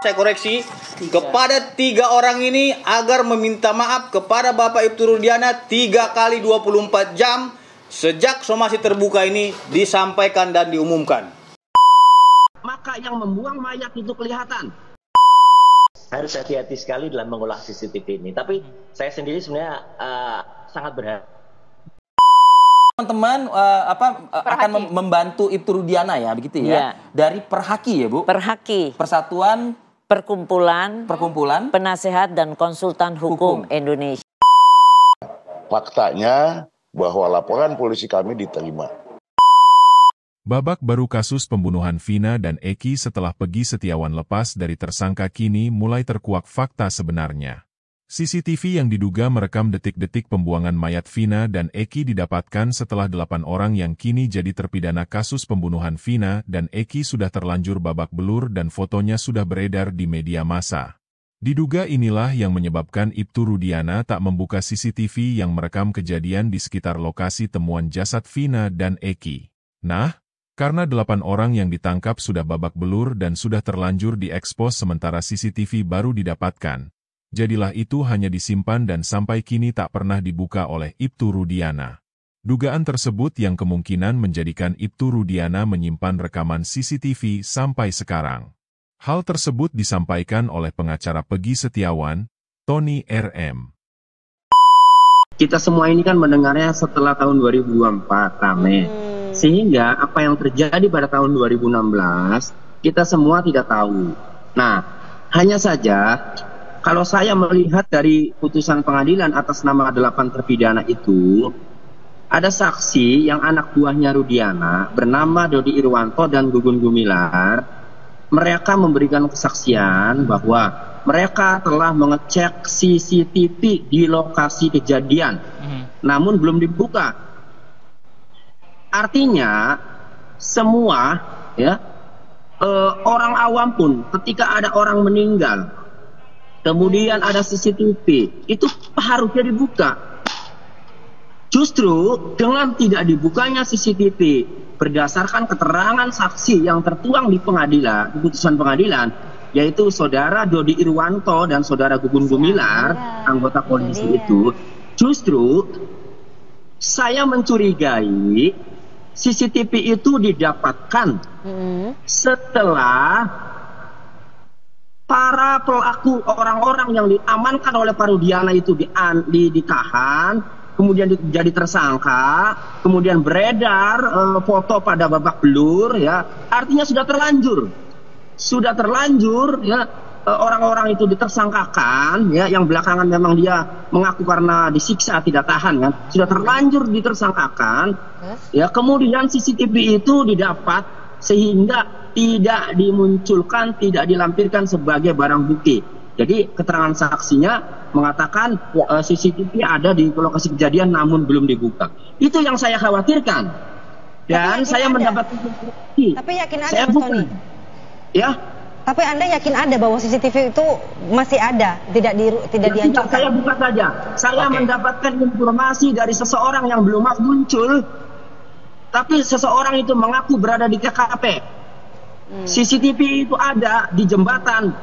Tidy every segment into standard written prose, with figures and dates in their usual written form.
Saya koreksi kepada 3 orang ini agar meminta maaf kepada Bapak Ibtu Rudiana 3 kali 24 jam sejak somasi terbuka ini disampaikan dan diumumkan. Maka yang membuang mayat itu kelihatan. Harus hati-hati sekali dalam mengolah CCTV ini. Tapi saya sendiri sebenarnya sangat berharap. Teman-teman akan membantu Ibtu Rudiana ya, begitu ya? Dari Perhaki ya Bu? Perhaki. Persatuan Perkumpulan Penasehat dan Konsultan Hukum Indonesia. Faktanya bahwa laporan polisi kami diterima. Babak baru kasus pembunuhan Vina dan Eki setelah Peggy Setiawan lepas dari tersangka kini mulai terkuak fakta sebenarnya. CCTV yang diduga merekam detik-detik pembuangan mayat Vina dan Eki didapatkan setelah 8 orang yang kini jadi terpidana kasus pembunuhan Vina dan Eki sudah terlanjur babak belur dan fotonya sudah beredar di media massa. Diduga inilah yang menyebabkan Ibtu Rudiana tak membuka CCTV yang merekam kejadian di sekitar lokasi temuan jasad Vina dan Eki. Nah, karena 8 orang yang ditangkap sudah babak belur dan sudah terlanjur diekspos sementara CCTV baru didapatkan. Jadilah itu hanya disimpan dan sampai kini tak pernah dibuka oleh Ibtu Rudiana. Dugaan tersebut yang kemungkinan menjadikan Ibtu Rudiana menyimpan rekaman CCTV sampai sekarang. Hal tersebut disampaikan oleh pengacara Peggy Setiawan, Tony RM. Kita semua ini kan mendengarnya setelah tahun 2024, Tame. Sehingga apa yang terjadi pada tahun 2016, kita semua tidak tahu. Nah, hanya saja kalau saya melihat dari putusan pengadilan atas nama 8 terpidana itu, ada saksi yang anak buahnya Rudiana bernama Dodi Irwanto dan Gugun Gumilar. Mereka memberikan kesaksian bahwa mereka telah mengecek CCTV di lokasi kejadian, namun belum dibuka. Artinya semua ya orang awam pun ketika ada orang meninggal kemudian ada CCTV, itu harusnya dibuka. Justru dengan tidak dibukanya CCTV, berdasarkan keterangan saksi yang tertuang di pengadilan, di putusan pengadilan, yaitu saudara Dodi Irwanto dan saudara Gugun Gumilar, anggota polisi itu, justru saya mencurigai CCTV itu didapatkan setelah para pelaku orang-orang yang diamankan oleh Pak Rudiana itu ditahan, kemudian jadi tersangka, kemudian beredar foto pada babak belur, ya artinya sudah terlanjur, ya orang-orang itu ditersangkakan, ya yang belakangan memang dia mengaku karena disiksa tidak tahan, ya sudah terlanjur ditersangkakan, ya kemudian CCTV itu didapat sehingga tidak dimunculkan, tidak dilampirkan sebagai barang bukti. Jadi keterangan saksinya mengatakan CCTV ada di lokasi kejadian namun belum dibuka. Itu yang saya khawatirkan. Dan saya mendapatkan informasi. Tapi yakin ada, saya Mas Tony? Ya. Tapi Anda yakin ada bahwa CCTV itu masih ada, tidak dihancurkan? Saya buka saja. Saya mendapatkan informasi dari seseorang yang belum muncul, tapi seseorang itu mengaku berada di TKP. CCTV itu ada di jembatan.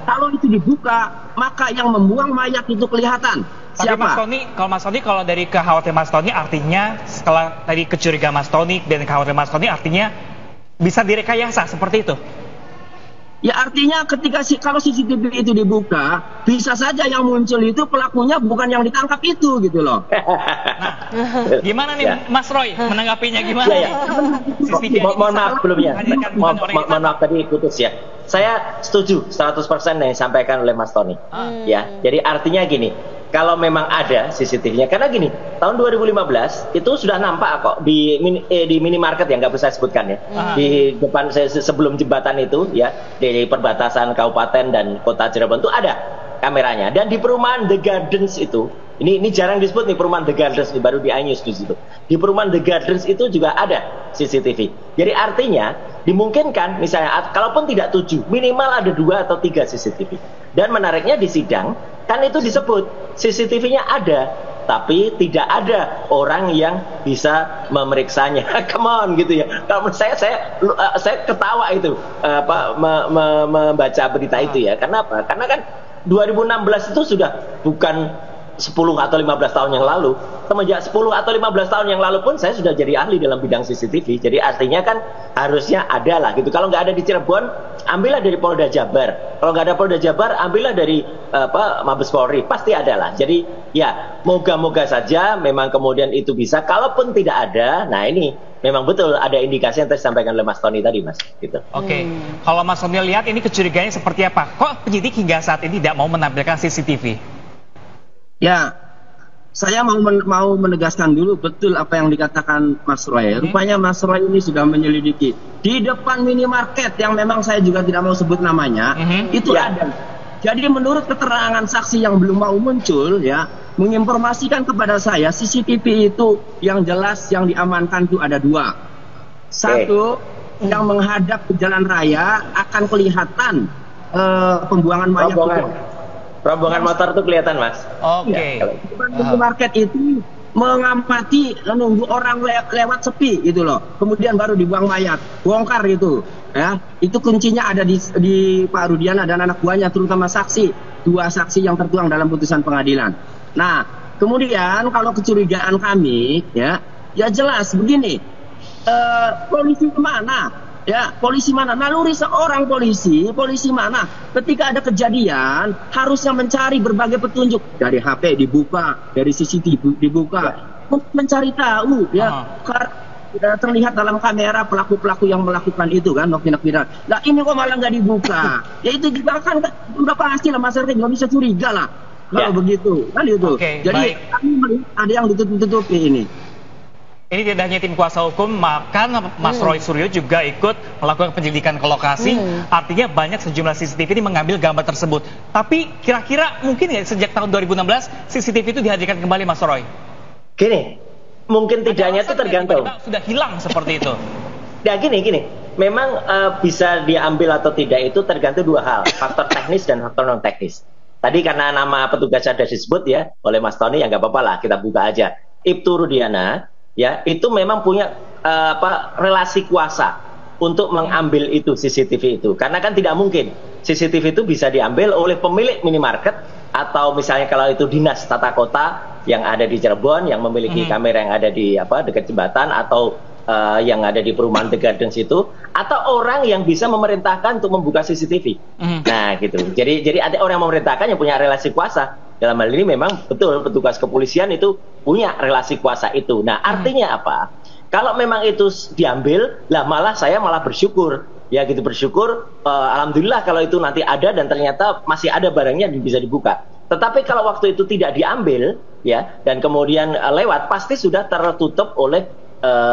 Kalau itu dibuka, maka yang membuang mayat itu kelihatan. Siapa? Tapi Mas Tony, kalau dari kekhawatiran Mas Tony, artinya setelah tadi kecurigaan Mas Tony dan kekhawatiran Mas Tony, artinya bisa direkayasa seperti itu? Ya artinya ketika kalau CCTV itu dibuka, bisa saja yang muncul itu pelakunya bukan yang ditangkap itu gitu loh. Nah, gimana nih Mas Roy menanggapinya gimana? Mohon maaf sebelumnya. Mohon maaf tadi putus ya. Saya setuju 100% yang disampaikan oleh Mas Tony. Ya, jadi artinya gini. Kalau memang ada CCTV-nya, karena gini, tahun 2015 itu sudah nampak kok di minimarket yang nggak bisa sebutkan ya, di depan sebelum jembatan itu ya, di perbatasan kabupaten dan kota Cirebon itu ada kameranya. Dan di perumahan The Gardens itu, ini jarang disebut nih perumahan The Gardens, ini baru di iNews di situ. Di perumahan The Gardens itu juga ada CCTV. Jadi artinya dimungkinkan misalnya, kalaupun tidak 7, minimal ada 2 atau 3 CCTV. Dan menariknya di sidang kan itu disebut CCTV-nya ada tapi tidak ada orang yang bisa memeriksanya. Come on gitu ya. Kalau saya ketawa itu membaca berita itu ya. Kenapa? Karena kan 2016 itu sudah bukan 10 atau 15 tahun yang lalu. Semenjak 10 atau 15 tahun yang lalu pun saya sudah jadi ahli dalam bidang CCTV. Jadi artinya kan harusnya ada lah gitu. Kalau nggak ada di Cirebon, ambillah dari Polda Jabar. Kalau nggak ada Polda Jabar, ambillah dari Mabes Polri. Pasti ada lah. Jadi ya moga-moga saja memang kemudian itu bisa. Kalaupun tidak ada, nah ini memang betul ada indikasi yang tadi disampaikan oleh Mas Tony tadi, Mas. Gitu. Oke. Kalau Mas Tony lihat ini kecurigaannya seperti apa? Kok penyidik hingga saat ini tidak mau menampilkan CCTV? Ya, saya mau menegaskan dulu betul apa yang dikatakan Mas Roy. Rupanya Mas Roy ini sudah menyelidiki di depan minimarket yang memang saya juga tidak mau sebut namanya, itu ada. Jadi menurut keterangan saksi yang belum mau muncul ya, menginformasikan kepada saya CCTV itu yang jelas yang diamankan itu ada 2. Satu yang menghadap ke jalan raya akan kelihatan pembuangan mayat. Rombongan motor tuh kelihatan, Mas. Oke. Market itu mengamati nunggu orang lewat sepi gitu loh. Kemudian baru dibuang mayat, bongkar gitu. Ya, itu kuncinya ada di Pak Rudiana dan anak buahnya, terutama saksi, 2 saksi yang tertuang dalam putusan pengadilan. Nah, kemudian kalau kecurigaan kami, ya jelas begini. Polisi mana? Ya, polisi mana? Naluri seorang polisi mana? Ketika ada kejadian, harusnya mencari berbagai petunjuk. Dari HP dibuka, dari CCTV dibuka. Mencari tahu, ya. Terlihat dalam kamera pelaku-pelaku yang melakukan itu kan, nopi-nopiran. Nah, ini kok malah nggak dibuka? Ya itu juga kan udah pasti lah, masyarakat nggak bisa curiga lah. Kalau begitu, kan itu. Jadi, ada yang ditutup-tutupi ini. Ini tidak hanya tim kuasa hukum, bahkan Mas Roy Suryo juga ikut melakukan penyelidikan ke lokasi. Artinya banyak sejumlah CCTV ini mengambil gambar tersebut. Tapi kira-kira mungkin nggak sejak tahun 2016 CCTV itu dihadirkan kembali, Mas Roy? Gini, mungkin tidaknya itu tergantung. Sudah hilang seperti itu. Ya gini. Memang bisa diambil atau tidak itu tergantung 2 hal. Faktor teknis dan faktor non teknis. Tadi karena nama petugas ada disebut ya oleh Mas Tony, ya nggak apa-apa lah, kita buka aja. Ibtu Rudiana. Ya, itu memang punya relasi kuasa untuk mengambil itu CCTV itu. Karena kan tidak mungkin CCTV itu bisa diambil oleh pemilik minimarket atau misalnya kalau itu dinas tata kota yang ada di Cirebon yang memiliki kamera yang ada di dekat jembatan atau yang ada di perumahan The Gardens itu, atau orang yang bisa memerintahkan untuk membuka CCTV. Nah, gitu. Jadi ada orang yang memerintahkan yang punya relasi kuasa. Dalam hal ini memang betul petugas kepolisian itu punya relasi kuasa itu. Nah, artinya apa? Kalau memang itu diambil, saya malah bersyukur. Ya gitu, bersyukur. Alhamdulillah kalau itu nanti ada dan ternyata masih ada barangnya yang bisa dibuka. Tetapi kalau waktu itu tidak diambil, ya, dan kemudian lewat, pasti sudah tertutup oleh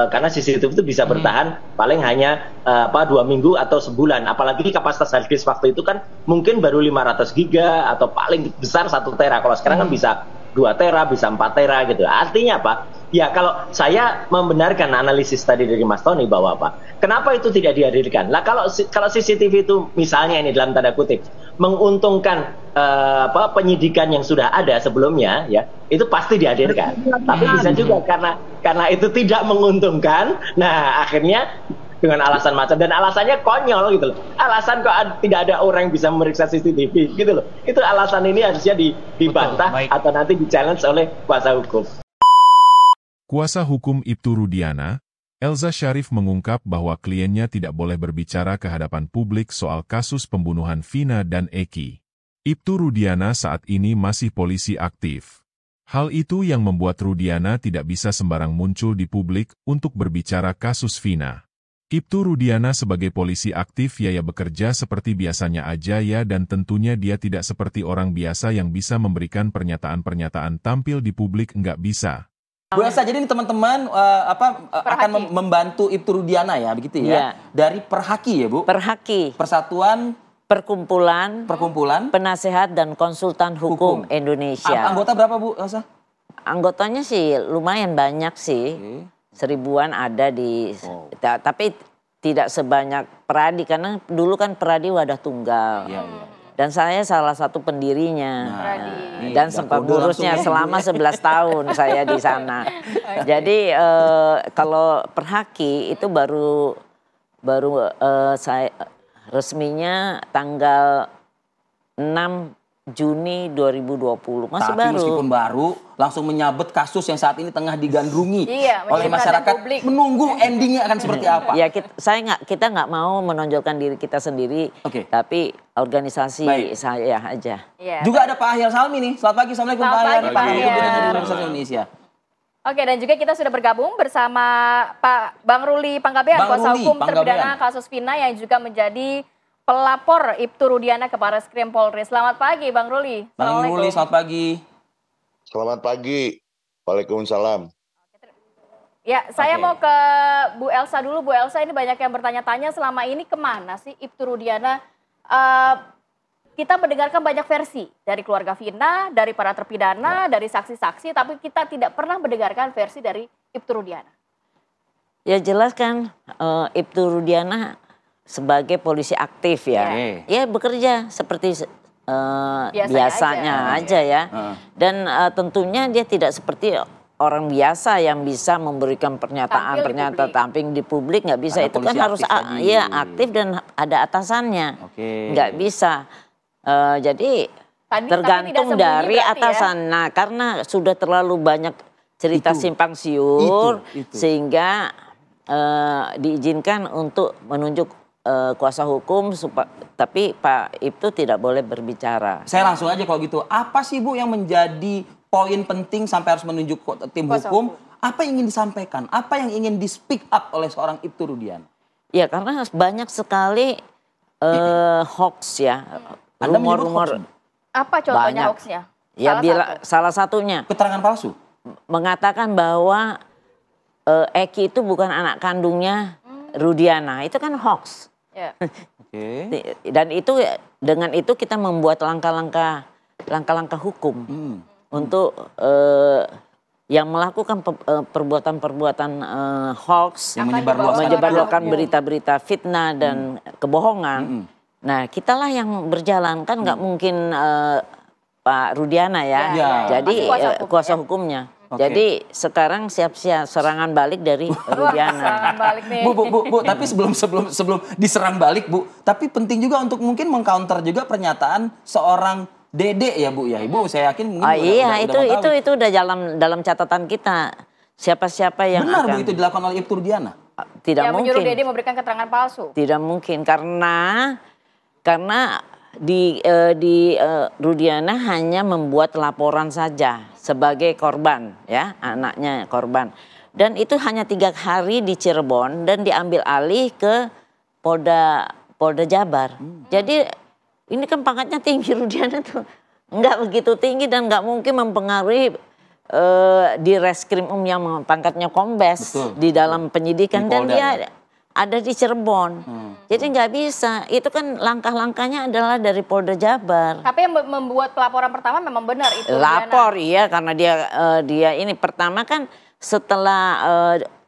karena CCTV itu bisa bertahan paling hanya 2 minggu atau sebulan. Apalagi kapasitas hard disk waktu itu kan mungkin baru 500 giga atau paling besar 1 tera. Kalau sekarang kan bisa 2 tera, bisa 4 tera gitu. Artinya apa? Ya kalau saya membenarkan analisis tadi dari Mas Tony bahwa kenapa itu tidak dihadirkan? Lah kalau CCTV itu misalnya ini dalam tanda kutip menguntungkan penyidikan yang sudah ada sebelumnya, ya itu pasti dihadirkan. Tapi bisa juga karena itu tidak menguntungkan, nah akhirnya dengan alasan macam, dan alasannya konyol gitu loh. Alasan kok tidak ada orang yang bisa memeriksa CCTV gitu loh. Itu alasan ini harusnya dibantah atau nanti di-challenge oleh kuasa hukum. Kuasa hukum Ibtu Rudiana, Elza Syarif mengungkap bahwa kliennya tidak boleh berbicara ke hadapan publik soal kasus pembunuhan Vina dan Eki. Ibtu Rudiana saat ini masih polisi aktif. Hal itu yang membuat Rudiana tidak bisa sembarang muncul di publik untuk berbicara kasus Vina. Ibtu Rudiana sebagai polisi aktif ya bekerja seperti biasanya aja ya, dan tentunya dia tidak seperti orang biasa yang bisa memberikan pernyataan-pernyataan tampil di publik, nggak bisa. Bu Elsa, jadi ini teman-teman akan membantu Ibtu Rudiana ya, begitu ya? Dari Perhaki ya Bu? Perhaki. Persatuan Perkumpulan Penasehat dan Konsultan Hukum Indonesia. Anggota berapa Bu Elsa? Anggotanya sih lumayan banyak sih. 1000-an ada di, tapi tidak sebanyak Peradi, karena dulu kan Peradi wadah tunggal. Dan saya salah satu pendirinya. Dan sempat ngurusnya selama 11 tahun saya di sana. Jadi kalau Perhaki itu baru saya resminya tanggal 6 Juni 2020. Masih Tapi baru. Meskipun baru, langsung menyabet kasus yang saat ini tengah digandrungi oleh masyarakat. publik. Menunggu endingnya akan seperti apa. Ya kita nggak mau menonjolkan diri kita sendiri, tapi organisasi saya aja. Juga ada Pak Ahyar Salmi nih. Selamat pagi, Assalamualaikum Pak Ahyar. Pak Ahyar. Universitas Indonesia. Oke, dan juga kita sudah bergabung bersama Pak Bang Ruli Panggabean, kuasa hukum terpidana kasus Vina yang juga menjadi pelapor Ibtu Rudiana ke Barreskrim Polri. Selamat pagi Bang Ruli. Bang Ruli, selamat pagi. Selamat pagi. Waalaikumsalam. Ya, saya mau ke Bu Elsa dulu. Bu Elsa, ini banyak yang bertanya-tanya selama ini kemana sih Ibtu Rudiana? Kita mendengarkan banyak versi dari keluarga Vina, dari para terpidana, dari saksi-saksi, tapi kita tidak pernah mendengarkan versi dari Ibtu Rudiana. Ya jelas kan Ibtu Rudiana sebagai polisi aktif ya, ya bekerja seperti biasanya aja ya. Dan tentunya dia tidak seperti orang biasa yang bisa memberikan pernyataan tampil di publik nggak bisa. Itu kan harus aktif dan ada atasannya, nggak bisa. Jadi tergantung dari atasan. Nah, karena sudah terlalu banyak cerita simpang siur sehingga diizinkan untuk menunjuk kuasa hukum, tapi Pak Ibtu tidak boleh berbicara. Saya langsung aja kalau gitu. Apa sih Bu yang menjadi poin penting sampai harus menunjuk tim hukum? Apa yang ingin disampaikan? Apa yang ingin di speak up oleh seorang Ibtu Rudiana? Ya karena banyak sekali hoax ya. Rumor-rumor. Apa contohnya hoaxnya? Ya salah satunya. Keterangan palsu? Mengatakan bahwa Eki itu bukan anak kandungnya Rudiana. Itu kan hoax. Dan itu dengan itu kita membuat langkah-langkah hukum untuk yang melakukan perbuatan-perbuatan hoax, yang menyebarluaskan berita-berita fitnah dan kebohongan. Nah, kitalah yang berjalan, kan nggak mungkin Pak Rudiana ya. Jadi kuasa hukumnya. Jadi sekarang siap-siap serangan balik dari Rudiana. Bu, tapi sebelum diserang balik Bu, tapi penting juga untuk mungkin mengcounter juga pernyataan seorang Dede ya Bu ya. Ibu saya yakin mungkin itu udah dalam catatan kita. Siapa-siapa yang benar Bu itu dilakukan oleh Ibtu Rudiana? Tidak mungkin. Menyuruh Dede memberikan keterangan palsu. Tidak mungkin karena di Rudiana hanya membuat laporan saja sebagai korban ya, anaknya korban, dan itu hanya 3 hari di Cirebon dan diambil alih ke Polda Jabar. Jadi ini kan pangkatnya tinggi, Rudiana tuh nggak begitu tinggi dan nggak mungkin mempengaruhi di Reskrim yang pangkatnya kombes di dalam penyidikan, dan dia ada di Cirebon. Jadi nggak bisa. Itu kan langkah-langkahnya adalah dari Polda Jabar. Tapi yang membuat pelaporan pertama memang benar itu. Lapor iya, karena dia ini pertama kan setelah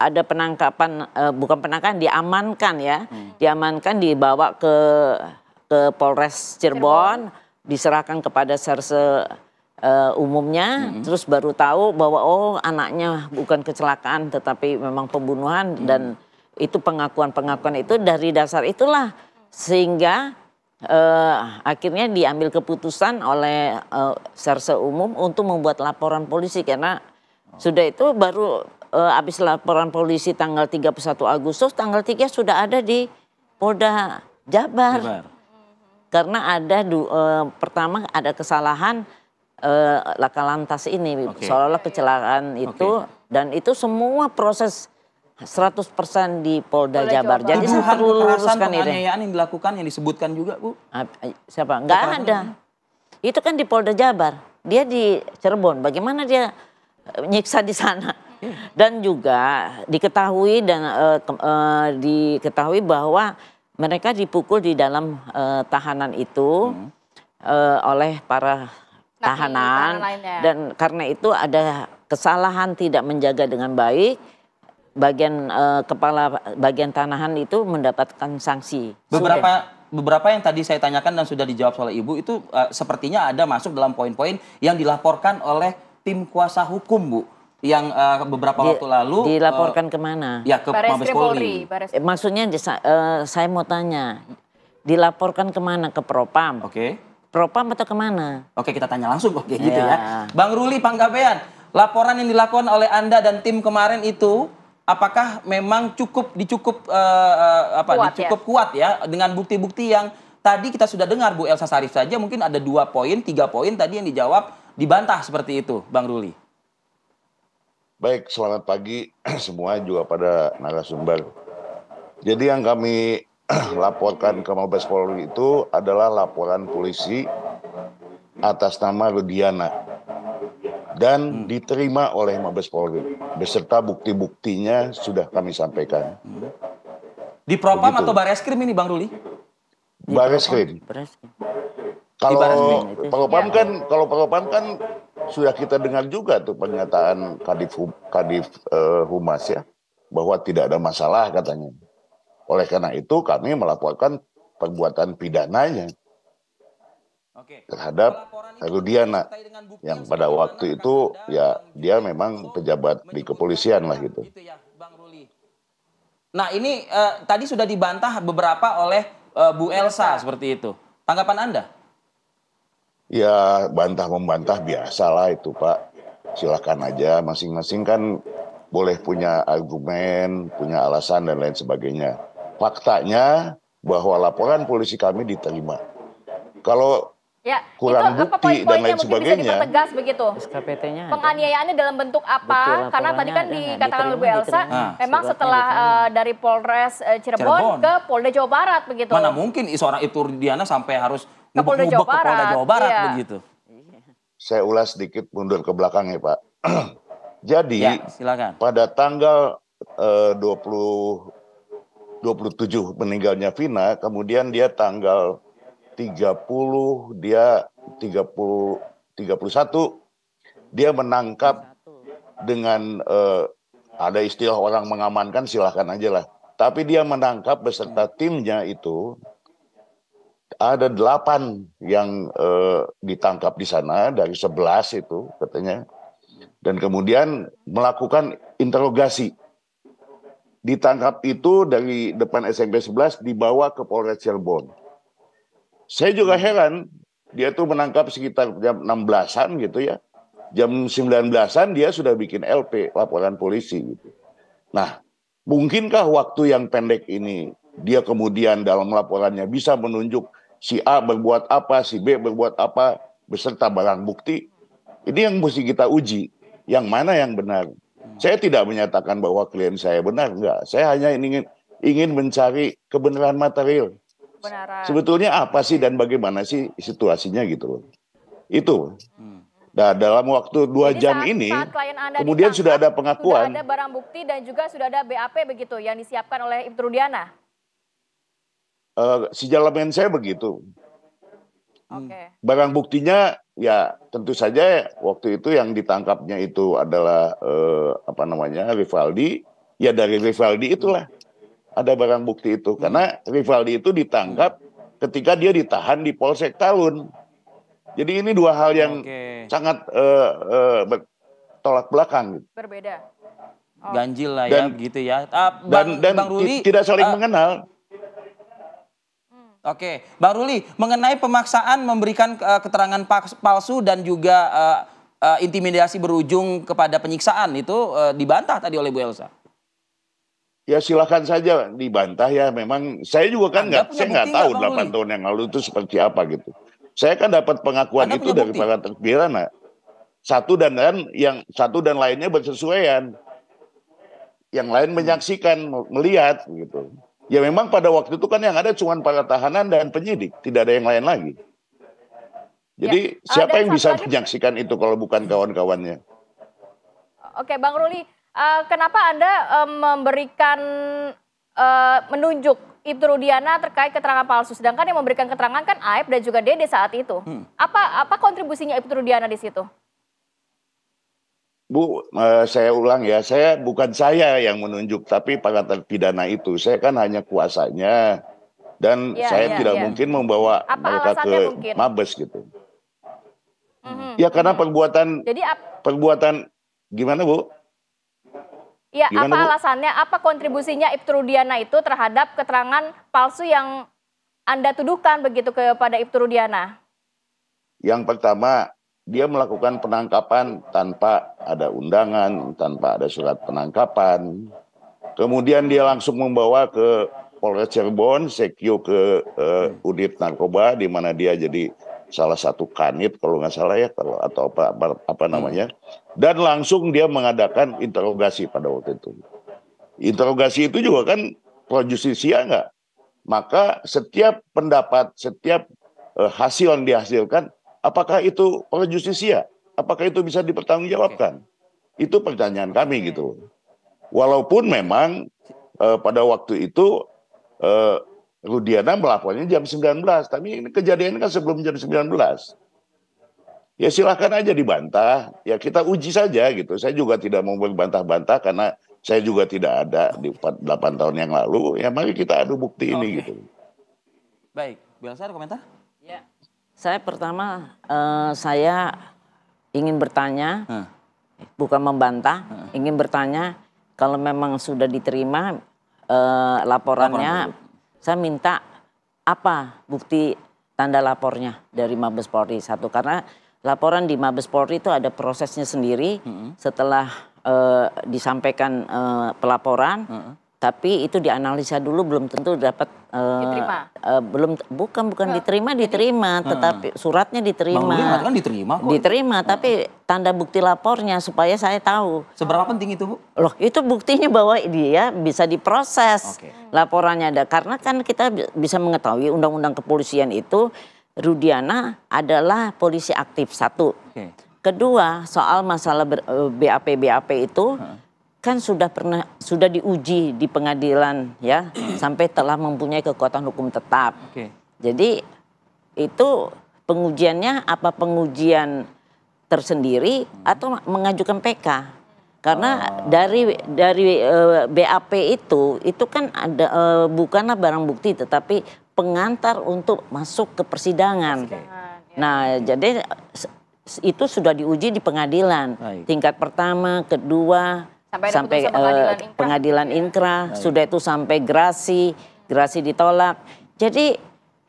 ada penangkapan, bukan penangkapan, diamankan ya. Diamankan, dibawa ke Polres Cirebon, diserahkan kepada serse umumnya, terus baru tahu bahwa anaknya bukan kecelakaan tetapi memang pembunuhan, dan itu pengakuan-pengakuan itu dari dasar itulah sehingga akhirnya diambil keputusan oleh serse umum untuk membuat laporan polisi, karena sudah itu baru habis laporan polisi tanggal 31 Agustus, tanggal 3 sudah ada di Polda Jabar. Karena ada pertama ada kesalahan laka lantas ini, seolah-olah kecelakaan itu, dan itu semua proses 100% di Polda Jabar. Jadi saya perlu luruskan ini. Penganiayaan yang dilakukan yang disebutkan juga Bu? Siapa? Nggak ada. Itu kan di Polda Jabar. Dia di Cirebon. Bagaimana dia nyiksa di sana? Dan juga diketahui bahwa mereka dipukul di dalam tahanan itu oleh para tahanan, dan karena itu ada kesalahan tidak menjaga dengan baik. Kepala bagian tahanan itu mendapatkan sanksi. Beberapa beberapa yang tadi saya tanyakan dan sudah dijawab oleh Ibu itu sepertinya ada masuk dalam poin-poin yang dilaporkan oleh tim kuasa hukum, Bu. Yang beberapa waktu lalu dilaporkan kemana? Ya, ke Mabes Polri. Maksudnya saya mau tanya, dilaporkan kemana? Ke Propam? Oke. Propam atau kemana? Oke, kita tanya langsung gitu ya. Bang Ruli Panggabean, laporan yang dilakukan oleh Anda dan tim kemarin itu apakah memang cukup kuat ya dengan bukti-bukti yang tadi kita sudah dengar Bu Elsa Sharif saja mungkin ada 2 poin, 3 poin tadi yang dijawab dibantah seperti itu, Bang Ruli. Baik, selamat pagi semua juga pada narasumber. Jadi yang kami laporkan ke Mabes Polri itu adalah laporan polisi atas nama Rudiana dan diterima oleh Mabes Polri beserta bukti-buktinya sudah kami sampaikan. Di Propam atau Bareskrim ini, Bang Ruli? Bareskrim. Kalau Propam kan sudah kita dengar juga tuh pernyataan Kadif Humas ya bahwa tidak ada masalah katanya. Oleh karena itu kami melaporkan perbuatan pidananya terhadap Rudiana yang pada waktu itu ya dia memang pejabat di kepolisian lah gitu. Nah ini tadi sudah dibantah beberapa oleh Bu Elsa seperti itu. Tanggapan Anda? Ya bantah-membantah biasalah itu Pak. Silakan aja masing-masing kan boleh punya argumen, punya alasan dan lain sebagainya. Faktanya bahwa laporan polisi kami diterima. Kalau kurang bukti dan lain sebagainya. Bisa dipertegas begitu. SKPT-nya penganiayaannya dalam bentuk apa? Karena tadi kan dikatakan oleh Bu Elsa, memang setelah dari Polres Cirebon ke Polda Jawa Barat begitu. Mana mungkin seorang Ibtu Rudiana sampai harus ngubek-ngubek ke Polda Jawa Barat begitu. Saya ulas sedikit mundur ke belakang ya Pak. Jadi silakan. Pada tanggal 27 meninggalnya Vina, kemudian dia tanggal 31 dia menangkap dengan ada istilah orang mengamankan silahkan aja lah. Tapi dia menangkap beserta timnya itu ada 8 yang ditangkap di sana dari 11 itu katanya. Dan kemudian melakukan interogasi. Ditangkap itu dari depan SMP 11 dibawa ke Polres Cirebon. Saya juga heran, dia tuh menangkap sekitar jam 16-an gitu ya. Jam 19-an dia sudah bikin LP, laporan polisi gitu. Nah, mungkinkah waktu yang pendek ini dia kemudian dalam laporannya bisa menunjuk si A berbuat apa, si B berbuat apa beserta barang bukti? Ini yang mesti kita uji. Yang mana yang benar? Saya tidak menyatakan bahwa klien saya benar, enggak. Saya hanya ingin mencari kebenaran material. Sebetulnya apa sih dan bagaimana sih situasinya gitu loh. Itu. Nah, dalam waktu 2 jam ini, kemudian sudah ada pengakuan. Sudah ada barang bukti dan juga sudah ada BAP begitu yang disiapkan oleh Ibtu Rudiana. Sejalaman saya begitu. Barang buktinya ya tentu saja waktu itu yang ditangkapnya itu adalah Rivaldi. Ya dari Rivaldi itulah ada barang bukti itu. Karena Rivaldi itu ditangkap ketika dia ditahan di Polsek Talun. Jadi ini 2 hal yang sangat tolak belakang. Gitu. Berbeda. Ganjil lah ya begitu ya. Dan Bang Ruli, tidak saling mengenal. Oke, Bang Ruli, mengenai pemaksaan memberikan keterangan palsu dan juga intimidasi berujung kepada penyiksaan itu dibantah tadi oleh Bu Elsa. Ya silakan saja dibantah ya. Memang saya juga kan saya nggak tahu 8 tahun yang lalu itu seperti apa gitu. Saya kan dapat pengakuan itu dari para terpidana. Satu dan lainnya bersesuaian. Yang lain menyaksikan, melihat gitu. Ya memang pada waktu itu kan yang ada cuma para tahanan dan penyidik, tidak ada yang lain lagi. Jadi siapa yang bisa menyaksikan itu kalau bukan kawan-kawannya? Oke, Bang Ruli, kenapa Anda menunjuk Ibtu Rudiana terkait keterangan palsu, sedangkan yang memberikan keterangan kan Aep dan juga Dede saat itu? Apa kontribusinya Ibtu Rudiana di situ? Bu, saya ulang ya, bukan saya yang menunjuk, tapi para terpidana itu. Saya kan hanya kuasanya. Dan saya tidak mungkin membawa mereka ke mungkin? Mabes gitu. Ya karena perbuatan gimana Bu? Ya, Gimana, apa Bu? alasannya, apa kontribusinya Ibtu Rudiana itu terhadap keterangan palsu yang Anda tuduhkan begitu kepada Ibtu Rudiana? Yang pertama, dia melakukan penangkapan tanpa ada undangan, tanpa ada surat penangkapan. Kemudian dia langsung membawa ke Polres Cirebon, Sekyo ke unit narkoba, di mana dia jadi salah satu kanit kalau nggak salah ya, atau apa namanya. Dan langsung dia mengadakan interogasi pada waktu itu. Interogasi itu juga kan pro justisia nggak? Maka setiap pendapat, setiap hasil yang dihasilkan, apakah itu pro justisia? Apakah itu bisa dipertanggungjawabkan? Itu pertanyaan kami gitu. Walaupun memang pada waktu itu Rudiana melapornya jam 19, tapi ini kejadian kan sebelum jam 19. Ya silahkan aja dibantah, ya kita uji saja gitu. Saya juga tidak mau berbantah-bantah karena saya juga tidak ada di 8 tahun yang lalu. Ya mari kita adu bukti ini gitu. Baik, Bu Elsa ada komentar? Ya. Saya pertama saya ingin bertanya, bukan membantah, ingin bertanya kalau memang sudah diterima laporannya, saya minta apa bukti tanda lapornya dari Mabes Polri. Satu, karena laporan di Mabes Polri itu ada prosesnya sendiri. Setelah disampaikan pelaporan, tapi itu dianalisa dulu, belum tentu dapat bukan diterima, tetapi suratnya diterima. Kan diterima kok. Diterima, tapi tanda bukti lapornya supaya saya tahu. Seberapa penting itu, Bu? Loh, itu buktinya bahwa dia bisa diproses. Laporannya ada. Karena kan kita bisa mengetahui undang-undang kepolisian itu Rudiana adalah polisi aktif, satu. Kedua, soal masalah BAP itu kan sudah diuji di pengadilan ya, sampai telah mempunyai kekuatan hukum tetap. Jadi itu pengujiannya apa pengujian tersendiri atau mengajukan PK? Karena dari BAP itu kan ada bukanlah barang bukti tetapi pengantar untuk masuk ke persidangan. Nah, jadi itu sudah diuji di pengadilan. Tingkat pertama, kedua, sampai pengadilan inkrah, sudah itu sampai gerasi ditolak. Jadi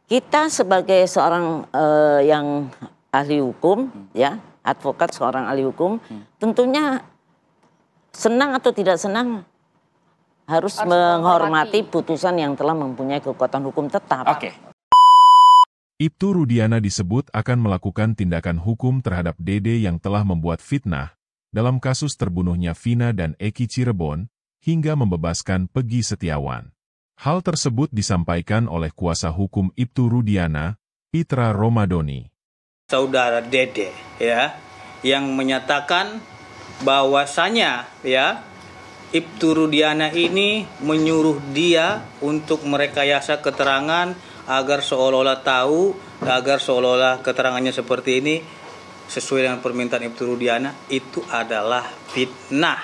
kita sebagai seorang yang ahli hukum, ya, advokat, seorang ahli hukum, tentunya senang atau tidak senang harus menghormati putusan yang telah mempunyai kekuatan hukum tetap. Ibtu Rudiana disebut akan melakukan tindakan hukum terhadap Dede yang telah membuat fitnah dalam kasus terbunuhnya Vina dan Eki Cirebon, hingga membebaskan Peggy Setiawan. Hal tersebut disampaikan oleh kuasa hukum Ibtu Rudiana, Pitra Romadoni. Saudara Dede, ya, yang menyatakan bahwasanya, ya, Ibtu Rudiana ini menyuruh dia untuk merekayasa keterangan agar seolah-olah tahu, agar seolah-olah keterangannya seperti ini sesuai dengan permintaan Ibtu Rudiana, itu adalah fitnah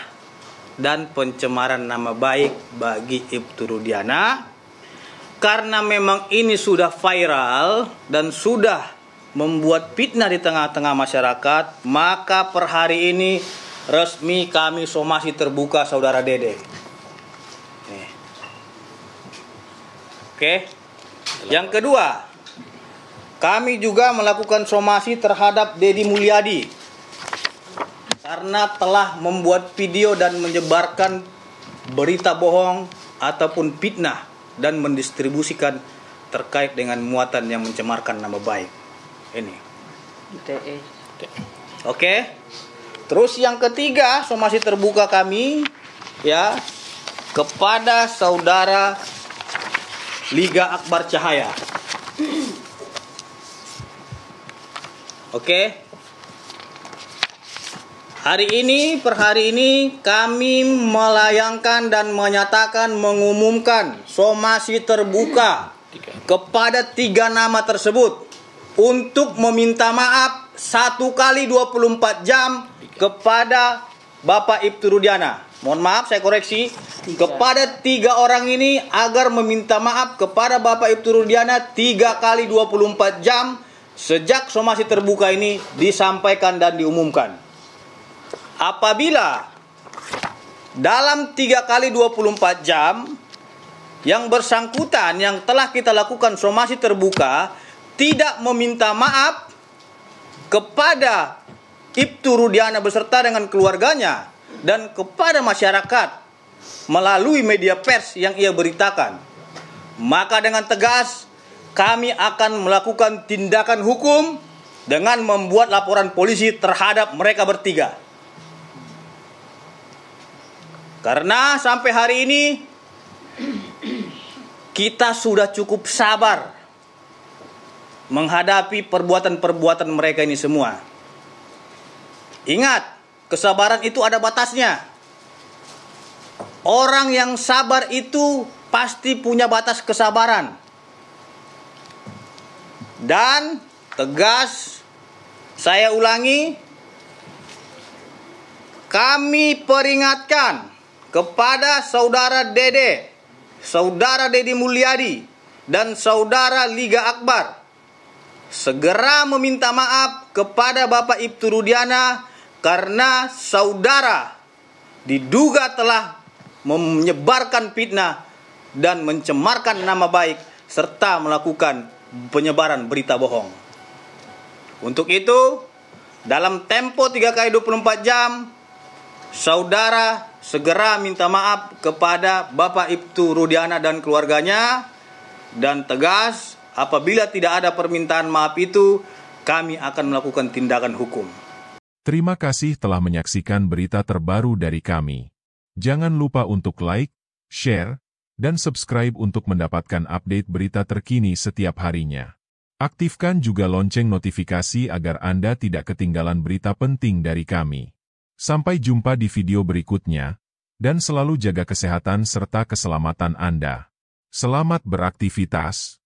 dan pencemaran nama baik bagi Ibtu Rudiana. Karena memang ini sudah viral dan sudah membuat fitnah di tengah-tengah masyarakat, maka per hari ini resmi kami somasi terbuka saudara Dede. Oke. Yang kedua, kami juga melakukan somasi terhadap Dedi Mulyadi karena telah membuat video dan menyebarkan berita bohong ataupun fitnah dan mendistribusikan terkait dengan muatan yang mencemarkan nama baik. Ini. Oke. Terus yang ketiga, somasi terbuka kami, ya, kepada saudara Liga Akbar Cahaya. Oke. Per hari ini kami melayangkan dan menyatakan, mengumumkan somasi terbuka kepada 3 nama tersebut untuk meminta maaf 1 kali 24 jam kepada Bapak Ibtu Rudiana. Mohon maaf, saya koreksi, kepada 3 orang ini agar meminta maaf kepada Bapak Ibtu Rudiana 3 kali 24 jam sejak somasi terbuka ini disampaikan dan diumumkan. Apabila dalam 3 kali 24 jam yang bersangkutan yang telah kita lakukan somasi terbuka tidak meminta maaf kepada Ibtu Rudiana beserta dengan keluarganya dan kepada masyarakat melalui media pers yang ia beritakan, maka dengan tegas kami akan melakukan tindakan hukum dengan membuat laporan polisi terhadap mereka bertiga. Karena sampai hari ini kita sudah cukup sabar menghadapi perbuatan-perbuatan mereka ini semua. Ingat, kesabaran itu ada batasnya. Orang yang sabar itu pasti punya batas kesabaran. Dan tegas, saya ulangi, kami peringatkan kepada saudara Dede, saudara Dedi Mulyadi, dan saudara Liga Akbar segera meminta maaf kepada Bapak Ibtu Rudiana karena saudara diduga telah menyebarkan fitnah dan mencemarkan nama baik serta melakukan penyebaran berita bohong. Untuk itu, dalam tempo 3 kali 24 jam, saudara segera minta maaf kepada Bapak Ibtu Rudiana dan keluarganya, dan tegas apabila tidak ada permintaan maaf itu, kami akan melakukan tindakan hukum. Terima kasih telah menyaksikan berita terbaru dari kami. Jangan lupa untuk like, share, dan subscribe untuk mendapatkan update berita terkini setiap harinya. Aktifkan juga lonceng notifikasi agar Anda tidak ketinggalan berita penting dari kami. Sampai jumpa di video berikutnya, dan selalu jaga kesehatan serta keselamatan Anda. Selamat beraktivitas.